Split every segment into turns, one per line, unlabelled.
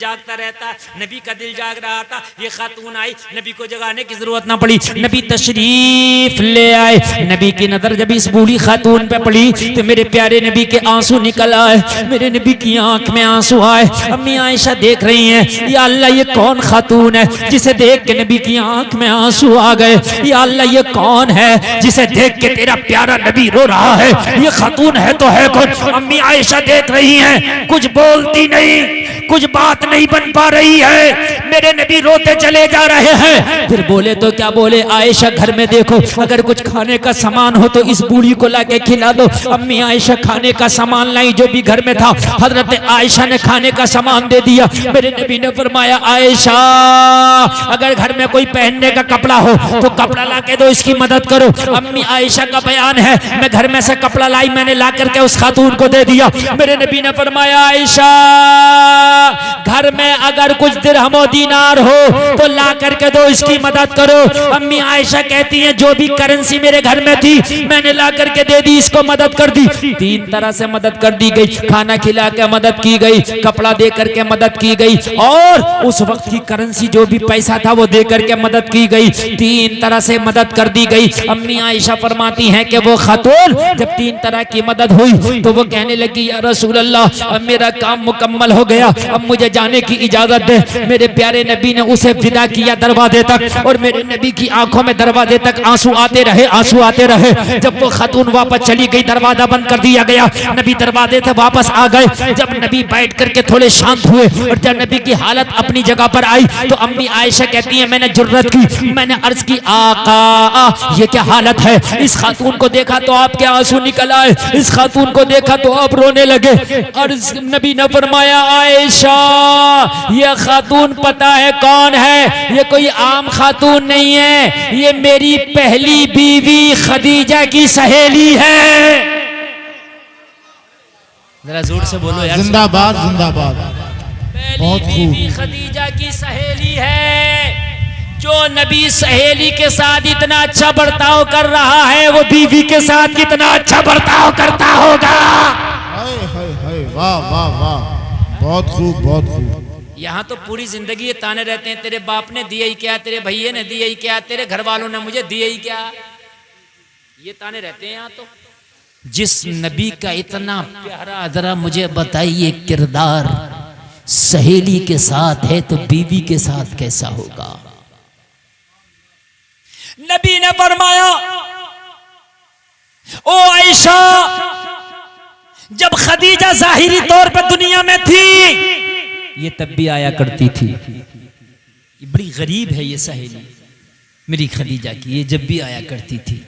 जागता रहता, नबी का दिल जाग रहा था। ये खातून आई, नबी को जगाने की जरूरत ना पड़ी, नबी तशरीफ ले आए। नबी की नजर जब इस बूढ़ी खातून पे पड़ी तो मेरे प्यारे नबी के आंसू निकल आए, मेरे नबी की आंख में आंसू आए। अम्मी आयशा देख रही हैं, या अल्लाह ये कौन खातून है जिसे देख के नबी की आंख में आंसू आ गए। या अल्लाह ये कौन है जिसे देख के तेरा प्यारा नबी रो रहा है। ये खातून है तो है कौन। अम्मी आयशा देख रही हैं, कुछ बोलती नहीं, कुछ बात नहीं बन पा रही है। मेरे नबी रोते चले जा रहे हैं। फिर बोले तो क्या बोले, आयशा घर में देखो, अगर कुछ खाने का सामान हो तो इस बूढ़ी को लाके खिला दो। अम्मी आयशा खाने का सामान लाई जो भी घर में था। हजरत आयशा ने खाने का सामान दे दिया। मेरे नबी ने फरमाया, आयशा अगर घर में कोई पहनने का कपड़ा हो तो कपड़ा लाके दो, इसकी मदद करो। अम्मी आयशा का बयान है, मैं घर में से कपड़ा लाई, मैंने ला करके उस खातून को दे दिया। मेरे नबी ने फरमाया, आयशा घर में अगर कुछ दिरहमो दीनार हो तो ला करके दो, इसकी मदद करो। अम्मी आयशा कहती हैं, जो भी करेंसी मेरे घर में थी मैंने ला करके दे दी, इसको मदद कर दी। तीन तरह से मदद कर दी गई, खाना खिला के मदद की गई, कपड़ा दे करके मदद की गई, और उस वक्त की करेंसी जो भी पैसा था वो दे करके मदद की गई। तीन तरह से मदद कर दी गई। अम्मी आयशा फरमाती हैं कि वो खातून जब तीन तरह की मदद हुई तो वो कहने लगी, या रसूल अल्लाह अब मेरा काम मुकम्मल हो गया, अब मुझे जाने की इजाजत दे। मेरे प्यारे नबी ने उसे विदा किया दरवाजे तक, और मेरे नबी की आंखों में दरवाजे तक आंसू आते रहे, आंसू आते रहे। जब वो खातून वापस चली गई, दरवाजा बंद कर दिया गया। नबी दरवाजे से वापस आ गए। जब नबी बैठ करके थोड़े शांत हुए और जब नबी की हालत अपनी जगह पर आई तो अम्मी आयशा कहती है, मैंने जुर्रत की, मैंने अर्ज की, आका ये क्या हालत है। इस खातून को देखा तो आपके आंसू निकल आए, इस खातून को देखा तो आप रोने लगे। और नबी ने फरमाया, आयशा ये खातून पता है कौन है, ये कोई आम खातून नहीं है, ये मेरी पहली बीवी खदीजा की सहेली है। जरा जोर से बोलो यार,
जिंदाबाद जिंदाबाद। बहुत
बीवी खदीजा की सहेली है। जो नबी सहेली के साथ इतना अच्छा बर्ताव कर रहा है, वो बीवी के साथ कितना अच्छा बर्ताव करता होगा।
हाय हाय हाय, वाह वाह वाह, बहुत खूब बहुत खूब।
यहाँ तो पूरी जिंदगी ये ताने रहते हैं, तेरे बाप ने दिया ही क्या, तेरे भैया ने दिया ही क्या, तेरे घर वालों ने मुझे दिया ही क्या, ये ताने रहते हैं यहाँ तो। जिस नबी का इतना प्यारा, जरा मुझे बताइए किरदार सहेली के साथ है तो बीवी के साथ कैसा होगा। नबी ने फरमाया, ओ आयशा जब खदीजा जाहिरी तौर पर दुनिया में थी ये तब भी आया करती थी। ये बड़ी गरीब है ये सहेली मेरी खदीजा की, ये जब भी आया करती थी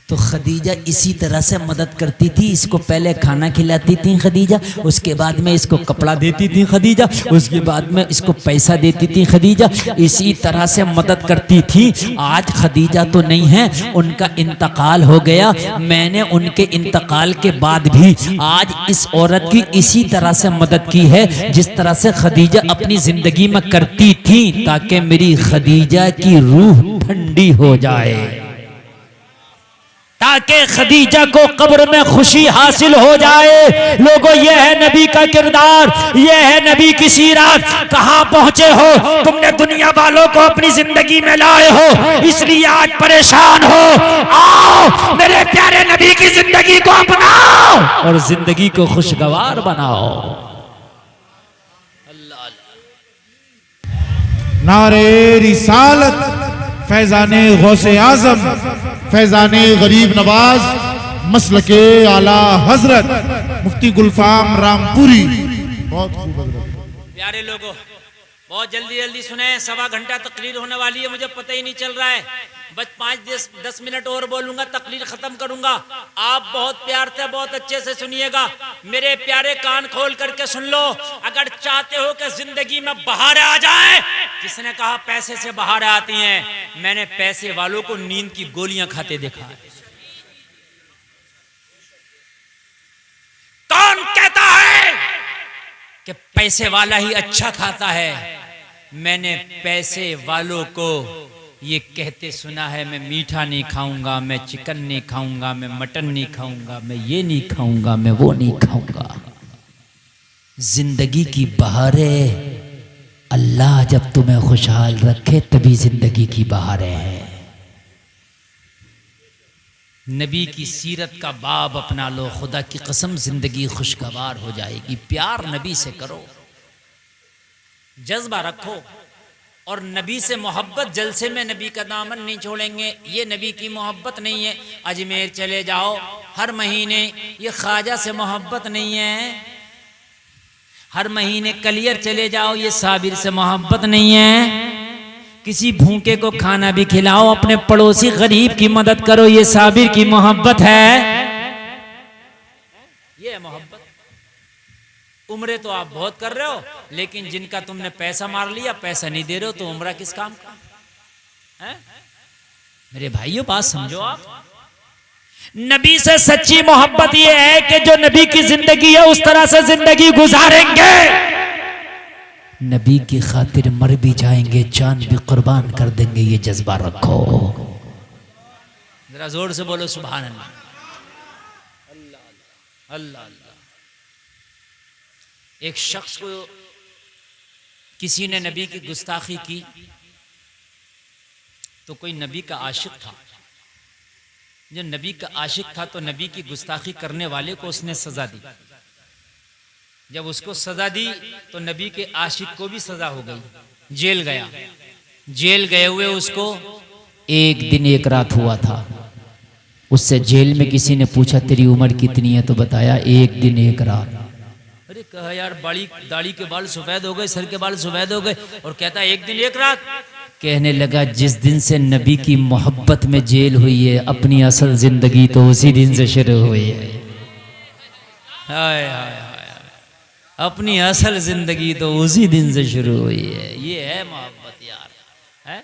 तो खदीजा इसी तरह से मदद करती थी। इसको पहले खाना खिलाती थी खदीजा, उसके बाद में इसको कपड़ा देती थी खदीजा, उसके बाद में इसको पैसा देती थी खदीजा, इसी तरह से मदद करती थी। आज खदीजा तो नहीं है, उनका इंतकाल हो गया। मैंने उनके इंतकाल के बाद भी आज इस औरत की इसी तरह से मदद की है जिस तरह से खदीजा अपनी जिंदगी में करती थी, ताकि मेरी खदीजा की रूह ठंडी हो जाए, ताकि खदीजा को कब्र में खुशी हासिल हो जाए। लोगों ये है नबी का किरदार, ये है नबी की सीरत। कहां पहुंचे हो, तुमने दुनिया वालों को अपनी जिंदगी में लाए हो, इसलिए आज परेशान हो। आओ मेरे प्यारे नबी की जिंदगी को अपनाओ और जिंदगी को खुशगवार बनाओ। अल्लाह
नारे रिसालत, फैजाने गौसे आजम, फैजाने गरीब नवाज, मसलके आला हजरत मुफ्ती गुलफाम रामपुरी। बहुत खूब
प्यारे लोगों, बहुत जल्दी जल्दी सुने, 1.25 घंटा तकरीर होने वाली है, मुझे पता ही नहीं चल रहा है। बस 5-10 मिनट और बोलूंगा, तकरीर खत्म करूंगा। आप बहुत प्यार से बहुत अच्छे से सुनिएगा, मेरे प्यारे कान खोल करके सुन लो। अगर चाहते हो कि जिंदगी में बहार आ जाए, किसने कहा पैसे से बहार आती हैं? मैंने पैसे वालों को नींद की गोलियां खाते देखा है। कौन कहता है कि पैसे वाला ही अच्छा खाता है? मैंने पैसे वालों को ये कहते सुना है, मैं मीठा नहीं खाऊंगा, मैं चिकन नहीं खाऊंगा, मैं मटन नहीं खाऊंगा, मैं ये नहीं खाऊंगा, मैं वो नहीं खाऊंगा। जिंदगी की बहारें अल्लाह जब तुम्हें खुशहाल रखे तभी जिंदगी की बहारें हैं। नबी की सीरत का बाब अपना लो, खुदा की कसम जिंदगी खुशगवार हो जाएगी। प्यार नबी से करो, जज्बा रखो, और नबी से मोहब्बत। जलसे में नबी का दामन नहीं छोड़ेंगे, ये नबी की मोहब्बत नहीं है। अजमेर चले जाओ हर महीने, ये ख्वाजा से मोहब्बत नहीं है। हर महीने कलियर चले जाओ, ये साबिर से मोहब्बत नहीं है। किसी भूखे को खाना भी खिलाओ, अपने पड़ोसी गरीब की मदद करो, ये साबिर की मोहब्बत है। ये है मोहब्बत। उम्रे तो आप बहुत कर रहे हो, लेकिन जिनका तुमने पैसा मार लिया, पैसा नहीं दे रहे हो, तो उम्रा किस काम का है? मेरे भाइयों बात समझो आप। नबी से सच्ची मोहब्बत ये है कि जो नबी की जिंदगी है उस तरह से जिंदगी गुजारेंगे। नबी की खातिर मर भी जाएंगे, जान भी कुर्बान कर देंगे, ये जज्बा रखो। जरा जोर से बोलो सुभान अल्लाह। अल्लाह अल्लाह। एक शख्स को किसी ने नबी की गुस्ताखी की, तो कोई नबी का आशिक था। जो नबी का आशिक था तो नबी की गुस्ताखी करने वाले को उसने सजा दी। जब उसको सजा दी तो नबी के आशिक को भी सजा हो गई, जेल गया। जेल गए हुए उसको 1 दिन 1 रात हुआ था। उससे जेल में किसी ने पूछा तेरी उम्र कितनी है, तो बताया 1 दिन 1 रात। अरे कहा यार बड़ी दाढ़ी के बाल सफेद हो गए, सर के बाल सफेद हो गए, और कहता 1 दिन 1 रात। कहने लगा जिस दिन से नबी की मोहब्बत में जेल हुई है, अपनी असल जिंदगी तो उसी दिन से शुरू हुई है। हाय हाय हाय, अपनी असल जिंदगी तो उसी दिन से शुरू हुई है। ये है मोहब्बत यार, है?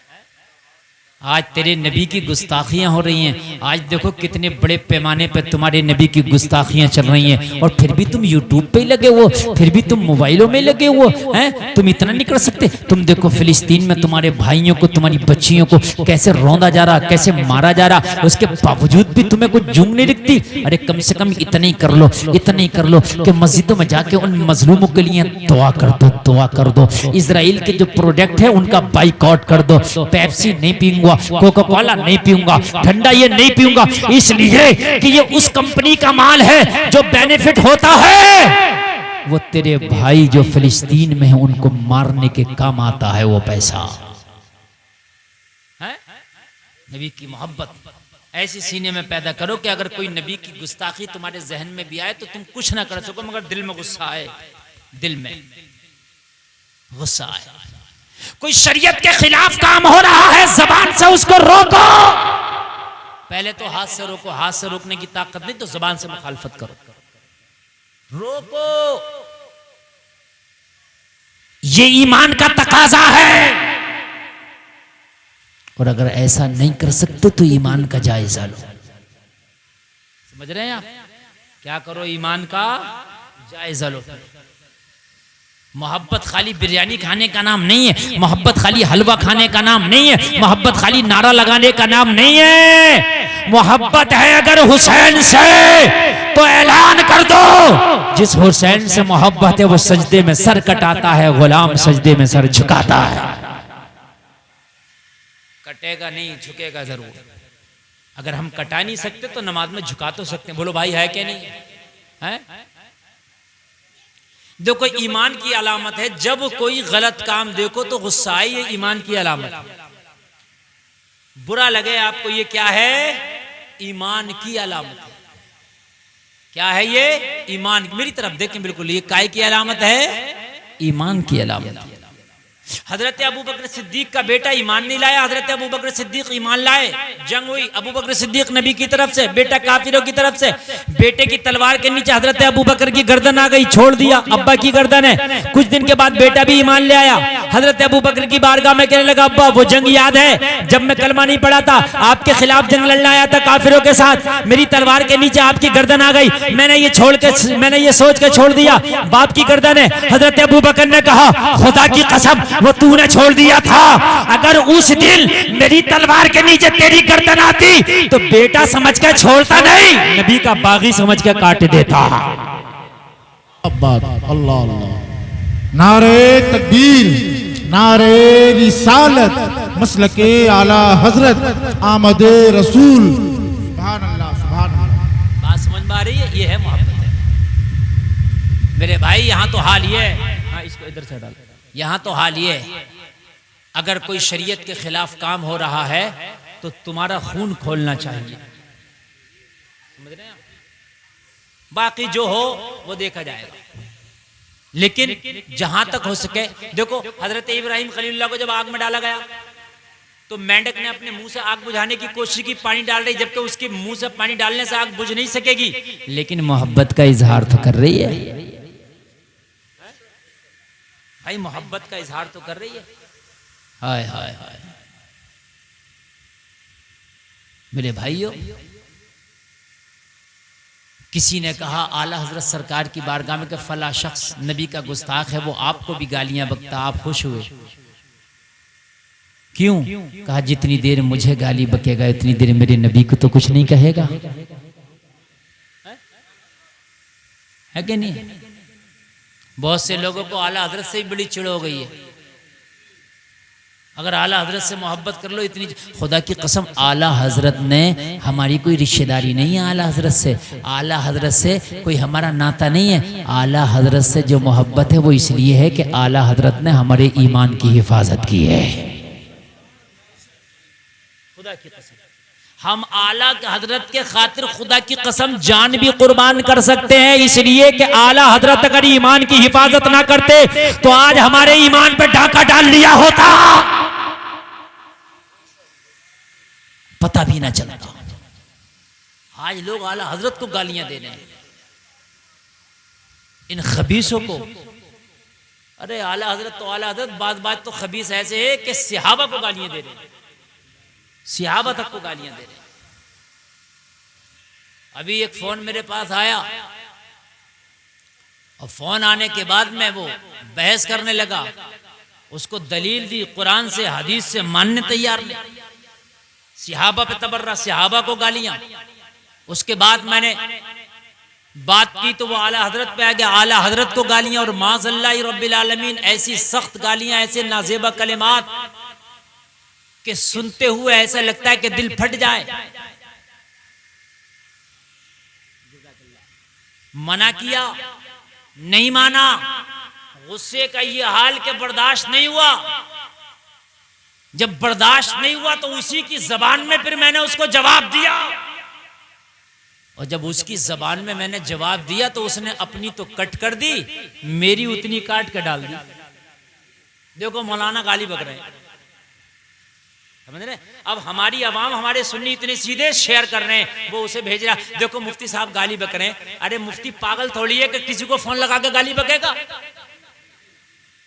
आज तेरे नबी की गुस्ताखियां हो रही हैं। आज देखो कितने बड़े पैमाने पे तुम्हारे नबी की गुस्ताखियां चल रही हैं, और फिर भी तुम यूट्यूब पे लगे हो, फिर भी तुम मोबाइलों में लगे हो हैं। तुम इतना नहीं कर सकते? तुम देखो फिलिस्तीन में तुम्हारे भाइयों को, तुम्हारी बच्चियों को कैसे रौंदा जा रहा, कैसे मारा जा रहा, उसके बावजूद भी तुम्हें कुछ जूं नहीं दिखती। अरे कम से कम इतना ही कर लो, इतना ही कर लो कि मस्जिदों में जाके उन मजलूमों के लिए दुआ कर दो, दुआ कर दो। इजराइल के जो प्रोडक्ट है उनका बाइकआउट कर दो। पेप्सी नहीं पीऊंगा, कोका कोला नहीं पीऊंगा, ठंडा ये नहीं पीऊंगा, इसलिए कि ये उस कंपनी का माल है जो बेनिफिट होता है वो तेरे भाई जो फिलिस्तीन में है उनको मारने के काम आता है वो पैसा है। नबी की मोहब्बत ऐसी सीने में पैदा करो कि अगर कोई नबी की गुस्ताखी तुम्हारे जहन में भी आए तो तुम कुछ ना कर सको, मगर दिल में गुस्सा आए, दिल में गुस्सा आए। कोई शरीयत के खिलाफ काम हो रहा है, जबान से उसको रोको। पहले तो हाथ से रोको, हाथ से रोकने की ताकत नहीं तो जबान से मुखालफत करो, रोको। ये ईमान का तकाजा है। और अगर ऐसा नहीं कर सकते तो ईमान का जायजा लो। समझ रहे हैं आप? क्या करो? ईमान का जायजा लो। मोहब्बत खाली बिरयानी खाने का नाम नहीं है, मोहब्बत खाली हलवा खाने का नाम नहीं है, मोहब्बत खाली नारा लगाने का नाम नहीं है। मोहब्बत है अगर हुसैन से तो ऐलान कर दो, जिस हुसैन से मोहब्बत है वो सजदे में सर कटाता है, गुलाम सजदे में सर झुकाता है। कटेगा नहीं, झुकेगा जरूर। अगर हम कटा नहीं सकते तो नमाज में झुका तो सकते हैं। बोलो भाई है क्या नहीं है? देखो ईमान की अलामत है, जब कोई गलत काम देखो तो गुस्सा आए, ये ईमान की अलामत है। बुरा लगे आपको, ये क्या है? ईमान की अलामत है। क्या है ये? ईमान। मेरी तरफ देखें बिल्कुल, ये काय की अलामत है? ईमान की अलामत है। हजरत अबू बकर सिद्दीक का बेटा ईमान नहीं लाया, हजरत अबू बकर सिद्दीक ईमान लाए। जंग हुई, अबू बकर सिद्दीक नबी की तरफ से, बेटा काफिरों की तरफ से। बेटे की तलवार के नीचे हजरत अबू बकर की गर्दन आ गई, छोड़ दिया, अब्बा की गर्दन है। कुछ दिन के बाद बेटा भी ईमान ले आया। हजरत अबू बकर की बारगाह में कहने लगा, अब्बा वो जंग याद है जब मैं कलमा नहीं पढ़ा था, आपके खिलाफ जंग लड़ना आया था काफिरों के साथ, मेरी तलवार के नीचे आपकी गर्दन आ गई, मैंने ये सोच के छोड़ दिया, बाप की गर्दन है। हजरत अबू बकर ने कहा, खुदा की कसम वो तूने छोड़ दिया था, अगर उस दिन मेरी तलवार के नीचे तेरी गर्दन आती तो बेटा समझ के छोड़ता नहीं, नबी का बागी समझ के काट देता।
अल्लाह अल्लाह, नारे तकबीर, नारे रिसालत मसलके आला हजरत आमद रसूल। सुभान अल्लाह, सुभान अल्लाह।
बात समझ में आ रही है? ये है मोहब्बत है मेरे भाई। यहाँ तो हाल ये है, हाँ इसको इधर से डाल। यहाँ तो हाल ये है, अगर कोई शरीयत के खिलाफ काम हो रहा है तो तुम्हारा खून खोलना चाहिए, समझ रहे हैं? बाकी जो हो वो देखा जाएगा, लेकिन जहां तक हो सके देखो, हजरत इब्राहिम खलीलुल्लाह को जब आग में डाला गया तो मेंढक ने अपने मुंह से आग बुझाने की कोशिश की, पानी डाल रही, जबकि उसके मुंह से पानी डालने से आग बुझ नहीं सकेगी, लेकिन मोहब्बत का इजहार तो कर रही है भाई, मोहब्बत का इजहार तो कर रही है। हाय हाय हाय मेरे भाइयों, किसी ने कहा आला हजरत सरकार की बारगाह में कि फला शख्स नबी का गुस्ताख है, वो आपको भी गालियां बकता, आप खुश हुए क्यों? कहा जितनी देर मुझे गाली बकेगा इतनी देर मेरे नबी को तो कुछ नहीं कहेगा, है कि नहीं? बहुत से लोगों को आला हजरत से ही बड़ी चिढ़ हो गई है। अगर आला हजरत से मोहब्बत कर लो इतनी, खुदा की कसम आला हजरत ने, हमारी कोई रिश्तेदारी नहीं है आला हजरत से, आला हजरत से कोई हमारा नाता नहीं है। आला हजरत से जो मोहब्बत है वो इसलिए है कि आला हजरत ने हमारे ईमान की हिफाजत की है। खुदा की कसम हम आला हजरत के खातिर खुदा की कसम जान भी कुर्बान कर सकते हैं, इसलिए कि आला हजरत अगर ईमान की हिफाजत ना करते तो आज हमारे ईमान पे डाका डाल लिया होता, पता भी ना चलता। आज लोग आला हजरत को गालियां दे रहे हैं, इन खबीसों को। अरे आला हजरत तो आला हजरत, बात तो खबीस ऐसे है कि सहाबा को गालियां दे रहे हैं, सहाबा तक को गालियां दे रहे हैं। अभी एक फोन मेरे पास आया और फोन आने के बाद मैं वो बहस करने लगा, उसको दलील दी कुरान से हदीस से, मानने तैयार नहीं। सहाबा पे तबर्रा, सहाबा को गालियां। उसके बाद मैंने बात की तो वो आला हजरत पे आ गया, आला हजरत को गालियां, और माज़ल्लाहि रब्बिल आलमीन ऐसी सख्त गालियां, ऐसे नाजेबा कलिमात कि सुनते हुए ऐसा लगता है कि दिल फट जाए। मना किया, नहीं माना, गुस्से का ये हाल के बर्दाश्त नहीं हुआ। जब बर्दाश्त नहीं हुआ तो उसी की जबान में फिर मैंने उसको जवाब दिया, और जब उसकी जबान में मैंने जवाब दिया तो उसने अपनी तो कट कर दी, मेरी उतनी काट कर डाल दी। देखो मौलाना गाली बक रहे हैं, समझ रहे? अब हमारी आवाम, हमारे सुन्नी इतने सीधे शेयर कर रहे हैं, वो उसे भेज रहा, देखो मुफ्ती साहब गाली बक रहे हैं। अरे मुफ्ती पागल थोड़ी है कि किसी को फोन लगा के गाली बकेगा।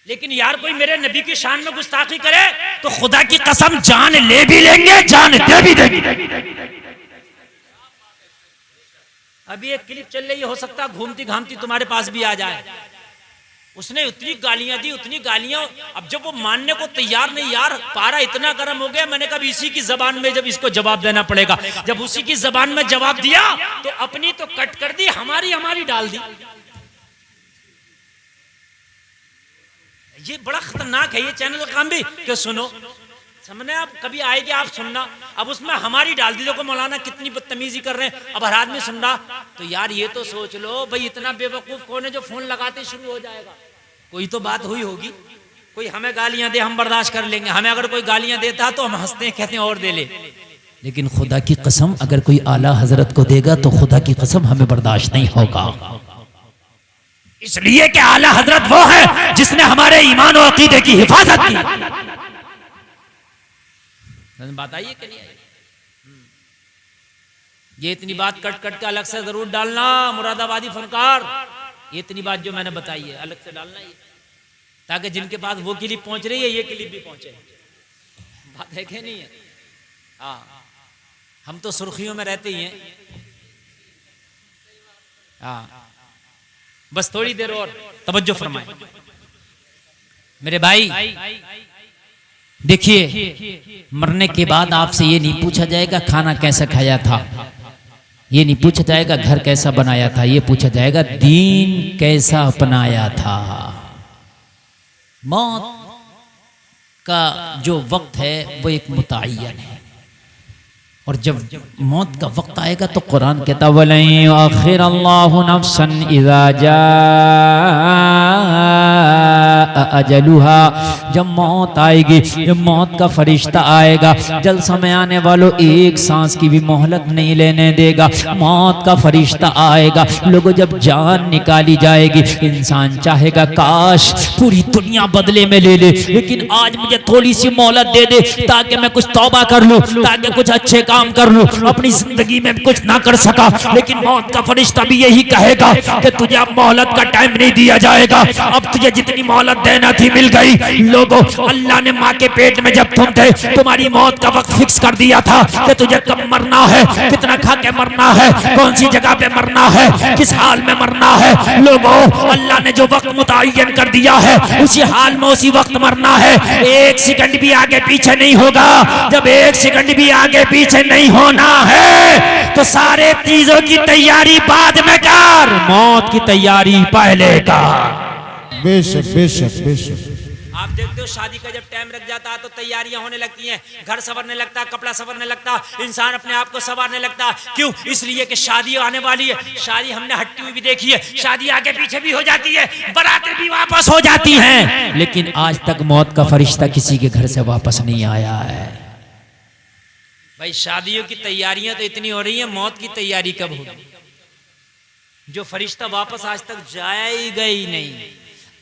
लेकिन यार कोई मेरे नबी की शान में गुस्ताखी करे तो खुदा की कसम जान ले भी लेंगे, जान दे भी देंगे। अभी एक क्लिप चल रही है, हो सकता है घूमती घामती तुम्हारे पास भी आ जाए। उसने उतनी गालियां दी, उतनी गालियां। अब जब वो मानने को तैयार नहीं, यार पारा इतना गर्म हो गया, मैंने कहा इसी की जबान में जब इसको जवाब देना पड़ेगा। जब उसी की जबान में जवाब दिया तो अपनी तो कट कर दी, हमारी डाल दी। ये बड़ा खतरनाक है ये चैनल का काम भी, कि सुनो समझने, आप कभी आएगी आप सुनना। अब उसमें हमारी डाल दी, देखो मौलाना कितनी बदतमीजी कर रहे हैं। अब हर आदमी सुन रहा, तो यार ये तो सोच लो भाई, इतना बेवकूफ कौन है जो फोन लगाते शुरू हो जाएगा। कोई तो बात हुई होगी, कोई हमें गालियां दे हम बर्दाश्त कर लेंगे, हमें अगर कोई गालियां देता तो हम हंसते हैं, कहते हैं और दे ले। लेकिन खुदा की कसम अगर कोई आला हजरत को देगा तो खुदा की कसम हमें बर्दाश्त नहीं होगा, इसलिए कि आला हजरत वो है जिसने हमारे ईमान और अकीदे की हिफाजत की। बात आई है कि नहीं आई? ये इतनी बात कट कट के अलग से जरूर डालना, मुरादाबादी फनकार, ये इतनी बात जो मैंने बताई है अलग से डालना, ये ताकि जिनके पास वो क्लिप पहुंच रही है ये क्लिप भी पहुंचे। बात है कि नहीं है? हाँ, हम तो सुर्खियों में रहते ही हैं। हाँ, बस थोड़ी देर और तवज्जो फरमाएं मेरे भाई। देखिए, मरने के बाद आपसे ये नहीं पूछा जाएगा खाना कैसा खाया था, ये नहीं पूछा जाएगा घर कैसा बनाया था, ये पूछा जाएगा दीन कैसा अपनाया था। मौत का जो वक्त है वो एक मुतय्यन है, और जब मौत का वक्त आएगा तो कुरान कहता वलन युअख्खिरल्लाहु नफ्सन इज़ा जाअ अजलुहा, जब मौत आएगी, जब मौत का फरिश्ता आएगा, जल समय आने वालों एक सांस की भी मोहलत नहीं लेने देगा। मौत का फरिश्ता आएगा, लोगों जब जान निकाली जाएगी, इंसान चाहेगा काश पूरी दुनिया बदले में ले ले, लेकिन आज मुझे थोड़ी सी मोहलत दे दे ताकि मैं कुछ तौबा कर लूं, ताकि कुछ अच्छे काम कर लूं। अपनी जिंदगी में कुछ ना कर सका, लेकिन मौत का फरिश्ता भी यही कहेगा कि तुझे अब मोहलत का टाइम नहीं दिया जाएगा, अब तुझे जितनी मोहलत देना थी मिल गई। लोगों, अल्लाह ने माँ के पेट में जब तुम थे तुम्हारी मौत का वक्त फिक्स कर दिया था कि तुझे कब मरना है, कितना खा के मरना है, कौन सी जगह पे मरना है, किस हाल में मरना है। लोगों, अल्लाह ने जो वक्त मुतय्यन कर दिया है उसी हाल में उसी वक्त मरना है, एक सेकंड भी आगे पीछे नहीं होगा। जब एक सेकंड भी आगे पीछे नहीं होना है तो सारे चीजों की तैयारी बाद में कर, मौत की तैयारी पहले कर।
बेशक बेशक बेशक।
आप देखते हो शादी का जब टाइम लग जाता है तो तैयारियां होने लगती हैं, घर संवरने लगता है, कपड़ा संवरने लगता है, इंसान अपने आप को संवारने लगता है। क्यों? इसलिए कि शादी आने वाली है। शादी हमने हटती हुई भी देखी है, शादी आगे पीछे भी हो जाती है, बारातें भी वापस हो जाती हैं, लेकिन आज तक मौत का फरिश्ता किसी के घर से वापस नहीं आया है। भाई शादियों की तैयारियां तो इतनी हो रही हैं, मौत की तैयारी कब होगी? जो फरिश्ता वापस आज तक जाएगा ही नहीं।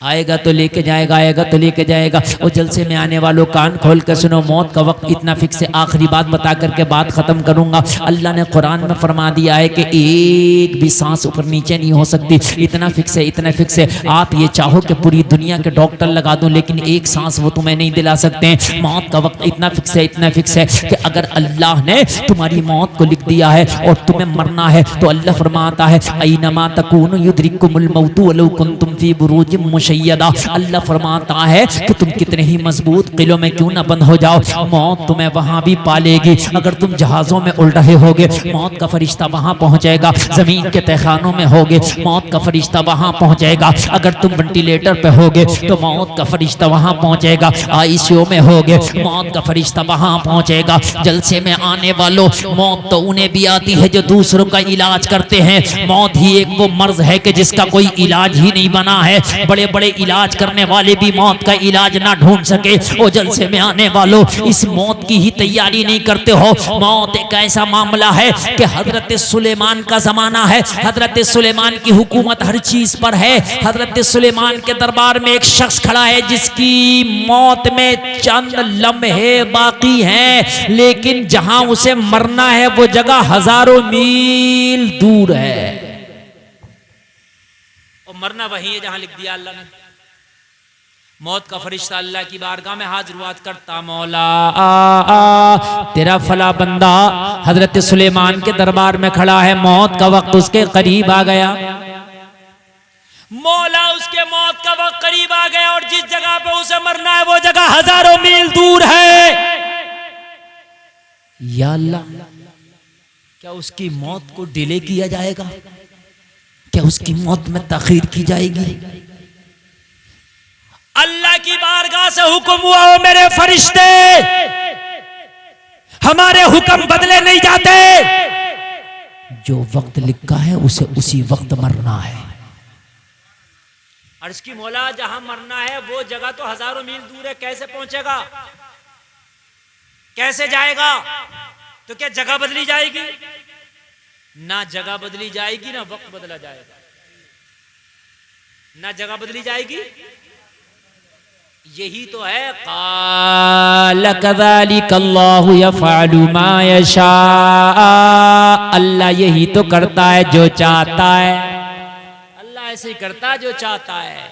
आएगा तो लेके जाएगा, आएगा तो लेके जाएगा। और जलसे में आने वालों कान खोल कर सुनो, मौत का वक्त इतना फिक्स है। आखिरी बात बता करके बात खत्म करूंगा। अल्लाह ने कुरान में फरमा दिया है कि एक भी सांस ऊपर नीचे नहीं हो सकती, इतना फिक्स है, इतना फिक्स है। आप ये चाहो कि पूरी दुनिया के डॉक्टर लगा दूं, लेकिन एक सांस वो तुम्हें नहीं दिला सकते हैं। मौत का वक्त इतना फिक्स है, इतना फिक्स है कि अगर अल्लाह ने तुम्हारी मौत को लिख दिया है और तुम्हें मरना है तो अल्लाह फरमाता है ऐनमा तकूनु युद्रिकुमुल मौतु वलौ कुंतुम फी बुरूजिम मुशय्यदा। अल्लाह फरमाता है कि तुम कितने ही मजबूत किलों में क्यों ना बंद हो जाओ, मौत तुम्हें वहां भी पालेगी। अगर तुम जहाजों में उड़ रहे होगे, मौत का फरिश्ता वहां पहुंचेगा। जमीन के तहखानों में होगे, मौत का फरिश्ता वहां पहुंचेगा। अगर तुम वेंटिलेटर पे होगे तो मौत का फरिश्ता वहां पहुंचेगा। आईसीयू में होगे, मौत का फरिश्ता वहां पहुंचेगा। जलसे में आने वालों, मौत तो उन्हें भी आती है जो दूसरों का इलाज करते हैं। मौत ही एक वो मर्ज है कि जिसका कोई इलाज ही नहीं बना है। बड़े बड़े इलाज करने वाले भी मौत का इलाज ना ढूंढ सके। वो जलसे में आने वालों, इस मौत की ही तैयारी नहीं करते हो। मौत एक ऐसा मामला है कि हजरत सुलेमान का जमाना है। हजरत सुलेमान की हुकूमत हर चीज पर है। हजरत सुलेमान के दरबार में एक शख्स खड़ा है जिसकी मौत में चंद लम्हे बाकी हैं, लेकिन जहां उसे मरना है वो जगह हजारों मील दूर है। और मरना वही है जहां लिख दिया अल्लाह ने। मौत का फरिश्ता अल्लाह की बारगाह में हाजिर हुआ करता, मौला तेरा फला बंदा हजरत सुलेमान के दरबार में खड़ा है, मौत का वक्त उसके करीब आ गया। मौला उसके मौत का वक्त करीब आ गया और जिस जगह पे उसे मरना है वो जगह हजारों मील दूर है। या अल्लाह, क्या उसकी मौत को डिले किया जाएगा? क्या उसकी मौत में ताखीर की जाएगी? अल्लाह की बारगाह से हुक्म हुआ, हो मेरे फरिश्ते, हमारे हुक्म बदले नहीं जाते। जो वक्त लिखा है उसे उसी वक्त मरना है। अर्ज की मौला, जहां मरना है वो जगह तो हजारों मील दूर है, कैसे पहुंचेगा, कैसे जाएगा? तो क्या जगह बदली जाएगी? ना जगह बदली जाएगी, ना वक्त बदला जाएगा। ना जगह बदली जाएगी, यही तो है क़ाल कज़ालिक अल्लाहु यफ़अलु मा यशा। अल्लाह यही तो करता है जो चाहता है। अल्लाह ऐसे ही करता है जो चाहता है।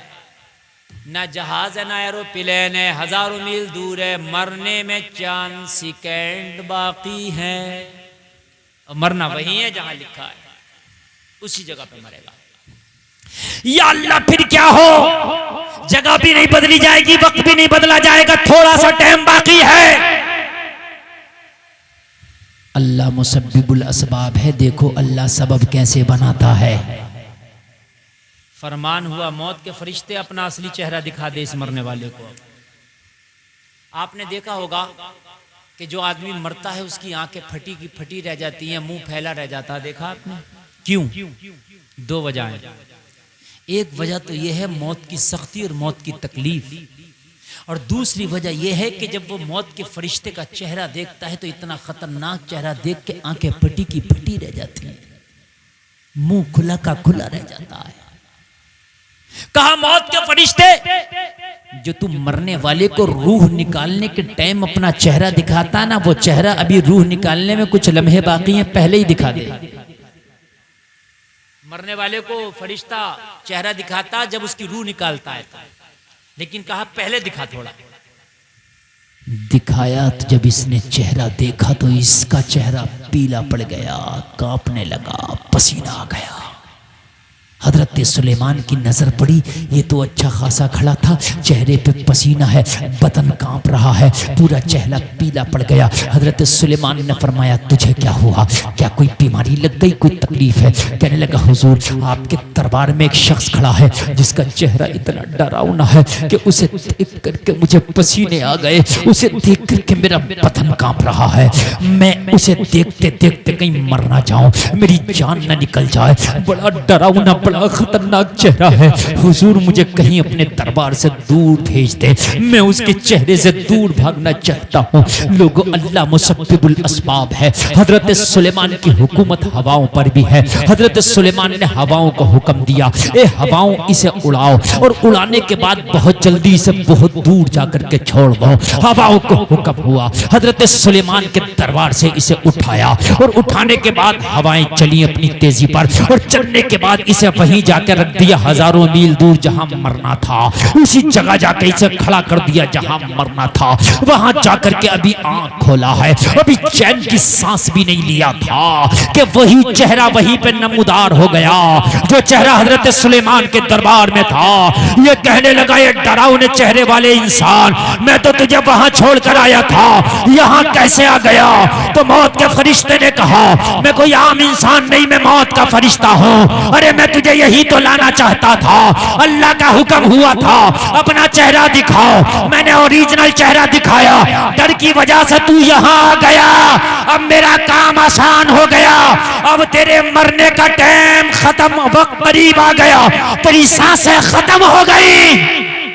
ना जहाज है, ना एरोप्लेन है, हजारों मील दूर है, मरने में चंद सेकंड बाकी है। और मरना वही है जहां लिखा है, उसी जगह पे मरेगा। या अल्लाह, फिर क्या हो? जगह भी नहीं बदली जाएगी, वक्त भी नहीं बदला जाएगा, थोड़ा सा टाइम बाकी है। अल्लाह मुसब्बिबुल असबाब है। देखो अल्लाह सबब कैसे बनाता है। फरमान हुआ, मौत के फरिश्ते अपना असली चेहरा दिखा दे इस मरने वाले को। आपने देखा होगा कि जो आदमी मरता है उसकी आंखें फटी की फटी रह जाती हैं, मुंह फैला रह जाता है, देखा आपने? क्यों? दो वजह। एक वजह तो यह है मौत की सख्ती और मौत की तकलीफ, और दूसरी वजह यह है कि जब वो मौत के फरिश्ते का चेहरा देखता है तो इतना खतरनाक चेहरा देख के आंखें फटी की फटी रह जाती हैं, मुंह खुला का खुला रह जाता है। कहा मौत के फरिश्ते, जो तुम मरने वाले को रूह निकालने के टाइम अपना चेहरा दिखाता ना, वो चेहरा अभी रूह निकालने में कुछ लम्हे बाकी हैं, पहले ही दिखा दे। मरने वाले को फरिश्ता चेहरा दिखाता जब उसकी रूह निकालता है, लेकिन कहा पहले दिखा थोड़ा। दिखाया तो जब इसने चेहरा देखा तो इसका चेहरा पीला पड़ गया, कांपने लगा, पसीना आ गया। हजरत सुलेमान की नजर पड़ी, ये तो अच्छा खासा खड़ा था, चेहरे पे पसीना है, बदन कांप रहा है, पूरा चेहरा पीला पड़ गया। हजरत सुलेमान ने फरमाया तुझे क्या हुआ, क्या कोई बीमारी लग गई, कोई तकलीफ है? कहने लगा हुजूर आपके दरबार में एक शख्स खड़ा है जिसका चेहरा इतना डरावना है कि उसे देख करके मुझे पसीने आ गए, उसे देख करके मेरा बदन कांप रहा है, मैं उसे देखते देखते कहीं मर ना जाऊं, मेरी जान न निकल जाए, बड़ा डरावना बड़ा खतरनाक चेहरा है, हुजूर मुझे कहीं अपने दरबार से दूर भेज दे, मैं उसके चेहरे से दूर भागना चाहता हूँ। लोगों अल्लाह मुसब्बिबुल अस्बाब है, हजरत सुलेमान की हुकूमत हवाओं पर भी है। हजरत सुलेमान ने हवाओं को हुक्म दिया, ए हवाओं इसे उड़ाओ, और उड़ाने के बाद बहुत जल्दी इसे बहुत दूर जाकर के छोड़ दो। हवाओं को हुक्म हुआ, हजरत सुलेमान के दरबार से इसे उठाया, और उठाने के बाद हवाएं चली अपनी तेजी पर, और चलने के बाद इसे वहीं जाकर रख दिया हजारों मील दूर जहां मरना था, उसी जगह जाकर इसे खड़ा कर दिया जहां मरना था। वहां जाकर के अभी आंख खोला है, अभी चैन की सांस भी नहीं लिया था कि वही चेहरा वहीं पे नमूदार हो गया जो चेहरा हजरत सुलेमान के दरबार में था। ये कहने लगा ये डरावने चेहरे वाले इंसान, मैं तो तुझे वहां छोड़कर आया था, यहाँ कैसे आ गया? तो मौत के फरिश्ते ने कहा मैं कोई आम इंसान नहीं, मैं मौत का फरिश्ता हूँ। अरे मैं तुझे यही तो लाना चाहता था, अल्लाह का हुक्म हुआ था अपना चेहरा दिखाओ, मैंने ओरिजिनल चेहरा दिखाया, डर की वजह से तू यहाँ आ गया, अब मेरा काम आसान हो गया, अब तेरे मरने का टाइम खत्म, वक्त करीब आ गया, तेरी सांसें खत्म हो गई,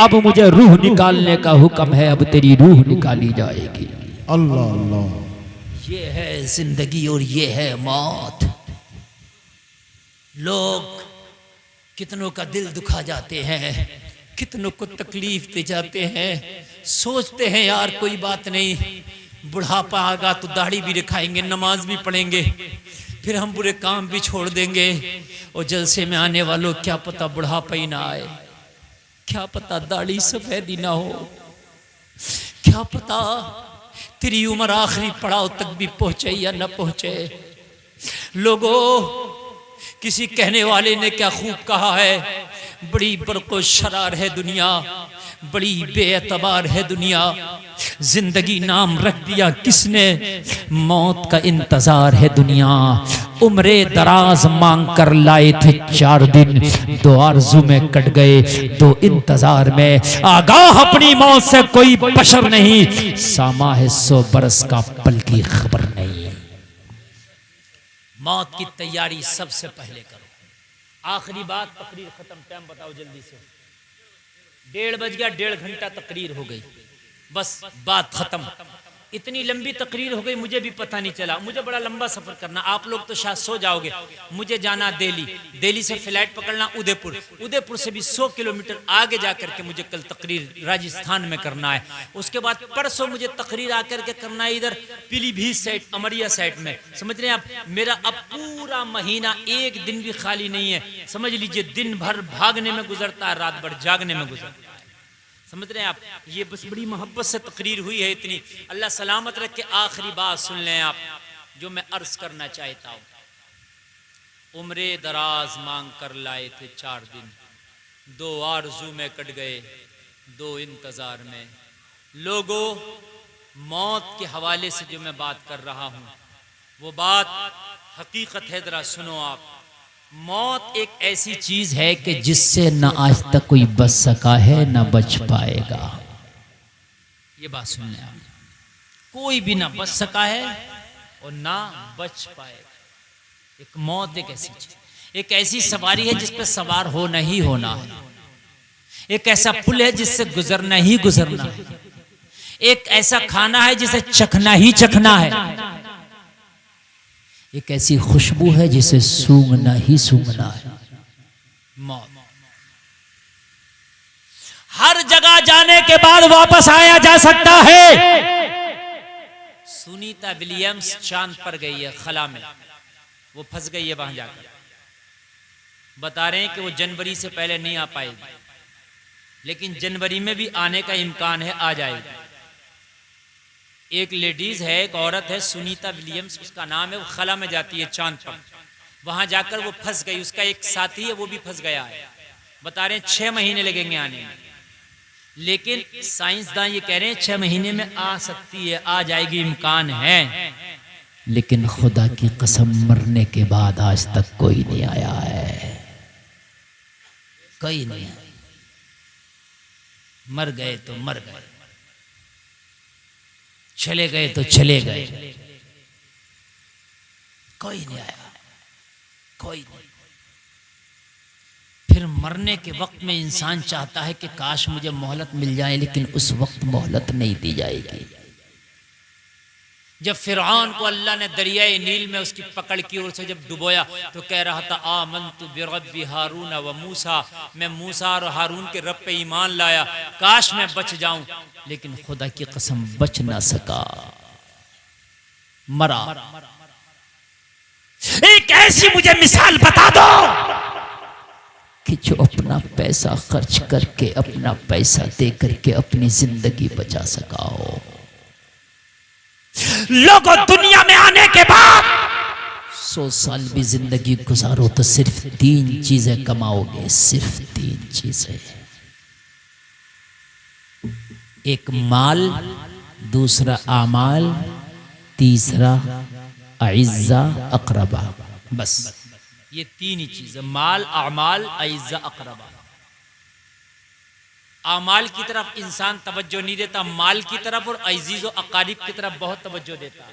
अब मुझे रूह निकालने का हुक्म है, अब तेरी रूह निकाली जाएगी।
अल्लाह अल्लाह।
ये है जिंदगी और ये है मौत। लोग कितनों का दिल दुखा जाते हैं, कितनों को तकलीफ दे जाते हैं, सोचते हैं यार कोई बात नहीं, बुढ़ापा आएगा तो दाढ़ी भी रखाएंगे, नमाज भी पढ़ेंगे, फिर हम बुरे काम भी छोड़ देंगे, और जलसे में आने वालों क्या पता बुढ़ापा ही ना आए, क्या पता दाढ़ी सफेद ही ना हो, क्या पता तेरी उम्र आखिरी पड़ाव तक भी पहुंचे या न पहुंचे। लोगों किसी कहने वाले ने क्या खूब कहा है, बड़ी बरको शरार है दुनिया, बड़ी बेएतबार है दुनिया, जिंदगी नाम रख दिया किसने, मौत का इंतजार है दुनिया। उम्रे दराज मांग कर लाए थे 4 दिन, 2 आरज़ू में कट गए 2 इंतजार में, आगाह अपनी मौत से कोई बशर नहीं, सामा है 100 बरस का पल की खबर नहीं। मौत की तैयारी सबसे पहले करो। आखिरी बात, तकरीर खत्म, टाइम बताओ जल्दी से। 1:30 बज गया, 1.5 घंटा तकरीर हो गई, बस बात खत्म। इतनी लंबी तकरीर हो गई, मुझे भी पता नहीं चला, मुझे बड़ा लंबा सफर करना, आप लोग तो शायद सो जाओगे, मुझे जाना दिल्ली, दिल्ली से फ्लाइट पकड़ना उदयपुर, उदयपुर से भी 100 किलोमीटर आगे जाकर के मुझे कल तकरीर राजस्थान में करना है, उसके बाद परसों मुझे तकरीर आकर के करना है इधर पीलीभीत साइड, अमरिया साइड में। समझ रहे हैं आप, मेरा अब पूरा महीना एक दिन भी खाली नहीं है, समझ लीजिए दिन भर भागने में गुजरता है, रात भर जागने में गुजरता है। समझ रहे हैं आप, ये बस बड़ी मोहब्बत से तकरीर हुई है इतनी। अल्लाह सलामत रख के आखिरी बात सुन लें आप, जो मैं अर्ज करना चाहता हूँ। उम्रे दराज मांग कर लाए थे 4 दिन, 2 आरज़ू में कट गए 2 इंतजार में। लोगों, मौत के हवाले से जो मैं बात कर रहा हूँ वो बात हकीकत है, जरा सुनो आप। मौत एक ऐसी चीज है कि जिससे न आज तक कोई बच सका है न बच पाएगा। ये बात सुन लें आप, कोई भी ना बच सका है और ना बच पाएगा। एक मौत एक ऐसी चीज, एक ऐसी सवारी है जिस पे सवार होना ही होना है, एक ऐसा पुल है जिससे गुजरना ही गुजरना है, एक ऐसा खाना है जिसे चखना ही चखना है, एक ऐसी खुशबू है जिसे सूंघना ही सूंघना है, मौत। हर जगह जाने के बाद वापस आया जा सकता है। सुनीता विलियम्स चांद पर गई है खला में, वो फंस गई है वहां जाकर। बता रहे हैं कि वो जनवरी से पहले नहीं आ पाएगी, लेकिन जनवरी में भी आने का इम्कान है, आ जाएगी। एक लेडीज है, एक औरत है सुनीता विलियम्स उसका नाम है, वो खला में जाती है चांद पर, वहां जाकर वो फंस गई। उसका एक साथी है वो भी फंस गया है। बता रहे हैं 6 महीने लगेंगे आने में, लेकिन साइंसदान ये कह रहे हैं 6 महीने में आ सकती है, आ जाएगी, इम्कान है। लेकिन खुदा की कसम मरने के बाद आज तक कोई नहीं आया है, कोई नहीं। मर गए तो मर गए, चले गए तो चले गए, कोई नहीं आया, कोई नहीं। फिर मरने के वक्त में इंसान चाहता है कि काश मुझे मोहलत मिल जाए, लेकिन उस वक्त मोहलत नहीं दी जाएगी। जब फिरौन को अल्लाह ने दरियाए नील में उसकी पकड़ की ओर से जब डुबोया तो कह रहा था आमनतु बिरब्बि हारून व मूसा, मैं मूसा और हारून के रब पे ईमान लाया, काश मैं बच जाऊं, लेकिन खुदा की कसम बच ना सका, मरा। एक ऐसी मुझे मिसाल बता दो कि जो अपना पैसा खर्च करके, अपना पैसा दे करके अपनी जिंदगी बचा सका हो। लोगों, दुनिया में आने के बाद 100 साल भी जिंदगी गुजारो तो सिर्फ 3 चीजें कमाओगे, सिर्फ 3 चीजें। एक माल, दूसरा आमाल, तीसरा अइज़्ज़ा अक़रबा। बस ये 3 ही चीजें, माल, आमाल, अइज़्ज़ा, अक़रबा। आमाल की तरफ इंसान तवज्जो नहीं देता, माल की तरफ और अजीज़ और अकारीब की तरफ बहुत तवज्जो देता है।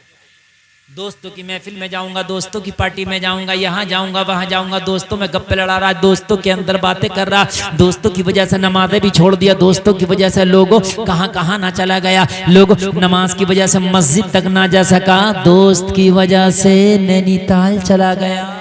दोस्तों की महफिल में जाऊंगा, दोस्तों की पार्टी में जाऊंगा, यहाँ जाऊंगा, वहां जाऊंगा, दोस्तों में गप्पे लड़ा रहा, दोस्तों के अंदर बातें कर रहा, दोस्तों की वजह से नमाजें भी छोड़ दिया, दोस्तों की वजह से लोगों कहाँ कहाँ ना चला गया, लोग नमाज की वजह से मस्जिद तक ना जा सका, दोस्त की वजह से नैनीताल चला गया।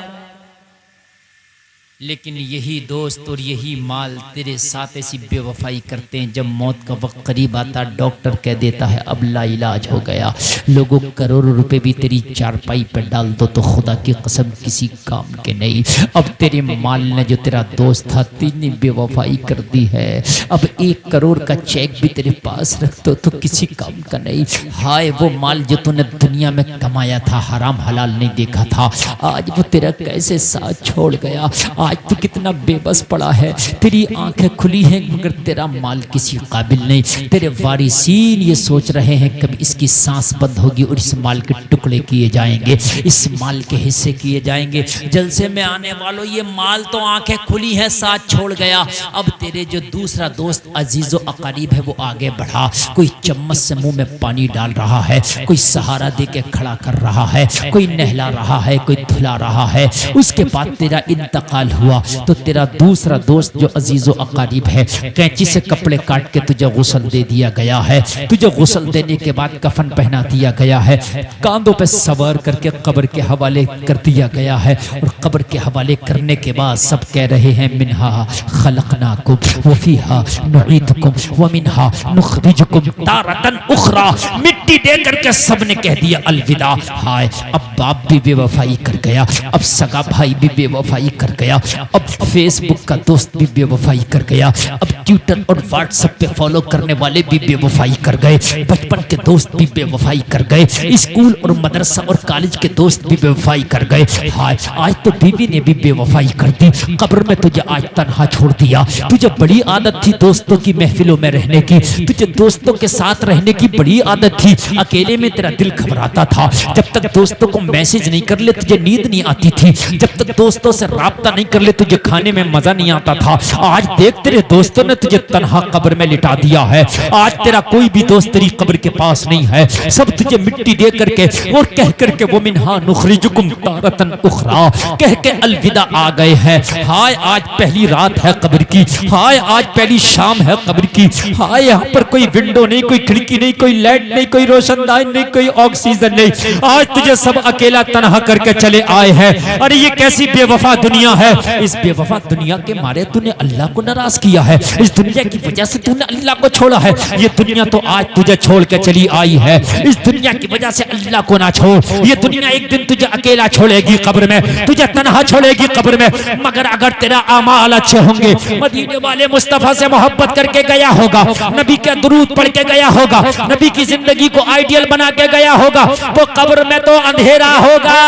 लेकिन यही दोस्त और यही माल तेरे साथ ऐसी बेवफाई करते हैं, जब मौत का वक्त करीब आता डॉक्टर कह देता है अब ला इलाज हो गया, लोगों करोड़ों रुपए भी तेरी चारपाई पर डाल दो तो खुदा की कसम किसी काम के नहीं। अब तेरे माल ने जो तेरा दोस्त था तेरी बेवफाई कर दी है, अब 1 करोड़ का चेक भी तेरे पास रख दो तो किसी काम का नहीं। हाय वो माल जो तूने दुनिया में कमाया था, हराम हलाल नहीं देखा था, आज वो तेरा कैसे साथ छोड़ गया। आज तू कितना बेबस पड़ा है, तेरी आंखें खुली हैं मगर तेरा माल किसी काबिल नहीं। तेरे वारिसीन ये सोच रहे हैं कभी इसकी सांस बंद होगी और इस माल के टुकड़े किए जाएंगे, इस माल के हिस्से किए जाएंगे। जलसे में आने वालों, ये माल तो आंखें खुली हैं साथ छोड़ गया। अब तेरे जो दूसरा दोस्त अजीज़ो अकारीब है वो आगे बढ़ा, कोई चम्मच से मुंह में पानी डाल रहा है, कोई सहारा दे के खड़ा कर रहा है, कोई नहला रहा है, कोई धुला रहा है। उसके बाद तेरा इंतकाल हुआ तो तेरा दूसरा दोस्त जो अजीज़ो अकारीब है, कैंची से कपड़े काट के तुझे गुस्ल दे दिया गया है, तुझे गुस्ल देने के बाद कफन पहना दिया गया है, कांधों पे सवार करके कब्र के हवाले कर दिया गया है, और कब्र के हवाले करने के बाद सब कह रहे हैं मिन्हा खलकनाकुम व फीहा नुईदुकुम व मिन्हा नुखरिजुकुम तारतन उखरा। मिट्टी दे करके सबने कह दिया अलविदा। हाय अब बाप भी बेवफाई कर गया, अब सगा भाई भी बेवफाई कर गया, अब फेसबुक का दोस्त भी बेवफाई कर गया, अब ट्विटर और व्हाट्सएप पे फॉलो करने वाले भी बेवफाई कर गए, बचपन के दोस्त भी बेवफाई कर गए, स्कूल और मदरसा और कॉलेज के दोस्त भी बेवफाई कर गए। हाय आज तो बीवी ने भी बेवफाई कर दी, कब्र में तुझे आज तन्हा छोड़ दिया। तुझे बड़ी आदत थी दोस्तों की महफिलों में रहने की, तुझे दोस्तों के साथ रहने की बड़ी आदत थी, अकेले में तेरा दिल घबराता था। जब तक दोस्तों को मैसेज नहीं कर ले तुझे नींद नहीं आती थी, जब तक दोस्तों से राब्ता नहीं कर कर ले, तुझे खाने में मजा नहीं आता था। आज देख तेरे दोस्तों ने तुझे तन्हा कब्र में लिटा दिया है। आज तेरा कोई भी दोस्त तेरी कब्र के पास नहीं है, सब तुझे मिट्टी दे करके और कह करके वो मिन्हा नुखरिजुकुम तारतन उखरा कह के अलविदा आ गए हैं। हाय आज पहली रात है कब्र की, हाय आज पहली शाम है कब्र की। हाय यहाँ पर कोई विंडो नहीं, कोई खिड़की नहीं, कोई लाइट नहीं, कोई रोशनदान नहीं, कोई ऑक्सीजन नहीं। आज तुझे सब अकेला तन्हा करके चले आए हैं। अरे ये कैसी बेवफा दुनिया है। इस बेवफा दुनिया के मारे तूने अल्लाह को नाराज किया है, इस दुनिया की वजह से तूने अल्लाह को छोड़ा है। ये दुनिया तो आज तुझे छोड़ के चली आई है, इस दुनिया की वजह से अल्लाह को ना छोड़। ये दुनिया एक दिन तुझे अकेला छोड़ेगी कब्र में, तुझे तन्हा छोड़ेगी कब्र में। मगर अगर तेरा आमाल अच्छे होंगे, मदीने वाले मुस्तफा से मोहब्बत करके गया होगा, नबी के दुरूद पढ़ के गया होगा, नबी की जिंदगी को आइडियल बना के गया होगा, वो कब्र में तो अंधेरा होगा,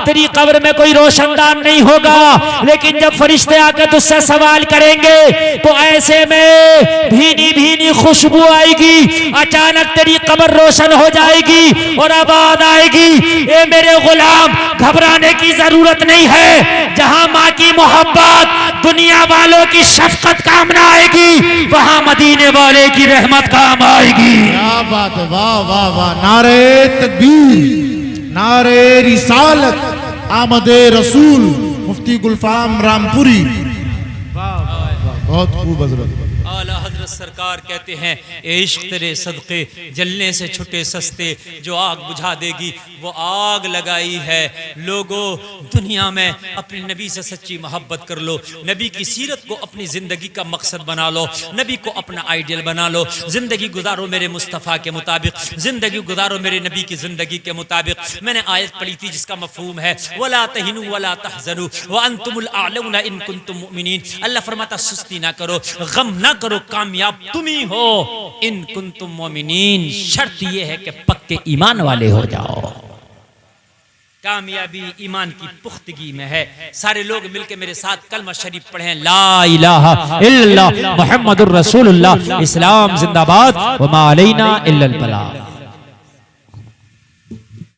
तेरी कब्र में कोई रोशनदान नहीं होगा। लेकिन जब फरिश्ते आकर तुझसे सवाल करेंगे तो ऐसे में भीनी भीनी खुशबू आएगी, अचानक तेरी कब्र रोशन हो जाएगी और आवाज आएगी, ए मेरे गुलाम घबराने की जरूरत नहीं है। जहां माँ की मोहब्बत, दुनिया वालों की शफकत काम ना आएगी, वहां मदीने वाले की रहमत काम आएगी।
क्या बात है, वाह वाह वाह। नारे तकबीर, नारे रिसालत, आमदे रसूल, मुफ्ती गुलफाम रामपुरी। बहुत खूब हजरत।
आला हजरत सरकार कहते हैं, इश्क तेरे सदके जलने से छुटे सस्ते, जो आग बुझा देगी वो आग लगाई है। लोगों दुनिया में अपने नबी से सच्ची मोहब्बत कर लो, नबी की सीरत को अपनी ज़िंदगी का मकसद बना लो, नबी को अपना आइडियल बना लो। ज़िंदगी गुजारो मेरे मुस्तफ़ा के मुताबिक, ज़िंदगी गुजारो मेरे नबी की ज़िंदगी के मुताबिक। मैंने आयत पढ़ी थी जिसका मफहूम है वला तहिनु वला तहज़नु व अंतुमुल आलौना इन कुंतुम मुमिनीन। अल्लाह फरमाता सुस्ती ना करो, गम ना करो, कामयाब तुम ही हो इन कुंतुम मोमिनीन। शर्त यह है कि पक्के ईमान वाले हो जाओ। कामयाबी ईमान की पुख्तगी में है। सारे लोग मिलके मेरे साथ कलमा शरीफ पढ़ें, ला इलाहा इल्लल्लाह मुहम्मदुर रसूलुल्लाह। इस्लाम जिंदाबाद, व मा अलैना इल्लल बलाग।